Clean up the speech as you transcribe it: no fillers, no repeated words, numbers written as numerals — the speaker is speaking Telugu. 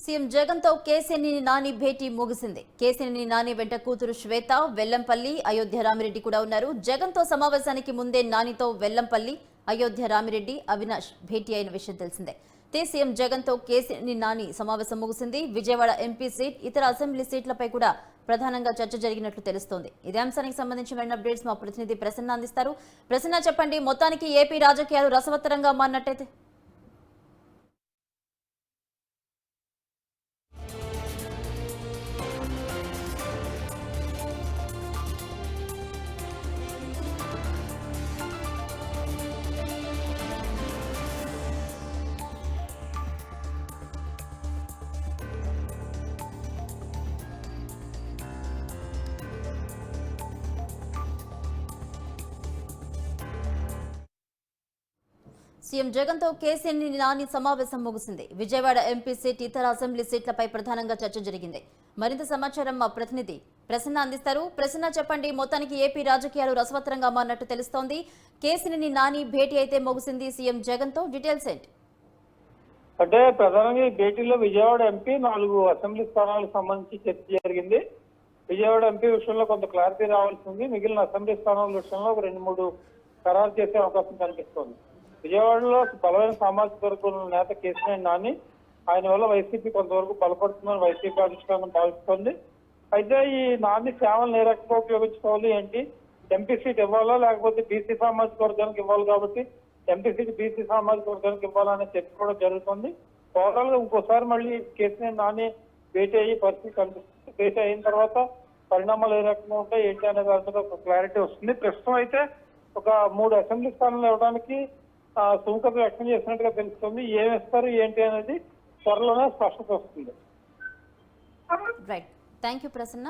సీఎం జగన్ తో కేసీఆర్ నాని భేటీ ముగిసింది. కేసీఆర్ నాని వెంట కూతురు శ్వేత, వెల్లంపల్లి, అయోధ్య రామిరెడ్డి కూడా ఉన్నారు. జగన్ తో సమావేశానికి ముందే నానితో వెల్లంపల్లి, అయోధ్య రామిరెడ్డి, అవినాష్ భేటీ అయిన విషయం తెలిసిందే. సీఎం జగన్ తో కేసీఆర్ నాని సమావేశం ముగిసింది. విజయవాడ ఎంపీ సీట్, ఇతర అసెంబ్లీ సీట్లపై కూడా ప్రధానంగా చర్చ జరిగినట్లు తెలుస్తోంది. ఇదే అంశానికి సంబంధించి మరిన్ని అప్డేట్స్ మా ప్రతినిధి ప్రసన్న అందిస్తారు. ప్రసన్న, చెప్పండి, మొత్తానికి ఏపీ రాజకీయాలు రసవత్తరంగా మారినట్టయితే సీఎం జగన్ తో కేసీఆర్ నాని సమావేశం ముగిసింది. విజయవాడ ఎంపీ సీట్, ఇతర అసెంబ్లీ సీట్లపై ప్రధానంగా చర్చ జరిగింది. మరింత సమాచారం మా ప్రతినిధి ప్రసన్న అందిస్తారు. ప్రసన్న, చెప్పండి, మొత్తానికి ఏపీ రాజకీయాలు రసవత్తరంగా మారినట్టు తెలుస్తోంది. కేసీఆర్ నాని భేటీ అయితే ముగిసింది. సీఎం జగన్ తో డీటెయిల్స్ ఏంటి? అంటే ప్రధానంగా ఈ భేటీలో విజయవాడ ఎంపీ 4 అసెంబ్లీ స్థానాలకు సంబంధించి చర్చ జరిగింది. విజయవాడ ఎంపీ విషయంలో కొంత క్లారిటీ రావాల్సి ఉంది. మిగిలిన అసెంబ్లీ స్థానాల విషయంలో ఒక 2-3 ఖరారు చేసే అవకాశం కనిపిస్తోంది. విజయవాడలో బలమైన సామాజిక వర్గం నేత కేసీఆర్ నాని, ఆయన వల్ల వైసీపీ కొంతవరకు బలపడుతుందని వైసీపీ అధిష్టానం భావిస్తోంది. అయితే ఈ నాని సేవలను ఏ రకంగా ఉపయోగించుకోవాలి ఏంటి, ఎంపీ సీట్ ఇవ్వాలా లేకపోతే బీసీ సామాజిక వర్గానికి ఇవ్వాలి కాబట్టి ఎంపీ సీట్ బీసీ సామాజిక వర్గానికి ఇవ్వాలనే చర్చ కూడా జరుగుతుంది. ఓవరాల్ గా ఇంకోసారి మళ్ళీ కేసీఆర్ నాని భేటీ అయ్యి పరిస్థితి కనిపిస్తుంది. భేటీ అయిన తర్వాత పరిణామాలు ఏ రకంగా ఉంటాయి ఏంటి అనే దాని మీద ఒక క్లారిటీ వస్తుంది. ప్రస్తుతం అయితే ఒక 3 అసెంబ్లీ స్థానాలు ఇవ్వడానికి సుముఖత వ్యక్తం చేసినట్టుగా తెలుస్తుంది. ఏమిస్తారు ఏంటి అనేది త్వరలోనే స్పష్టత వస్తుంది. Right, thank you Prasanna.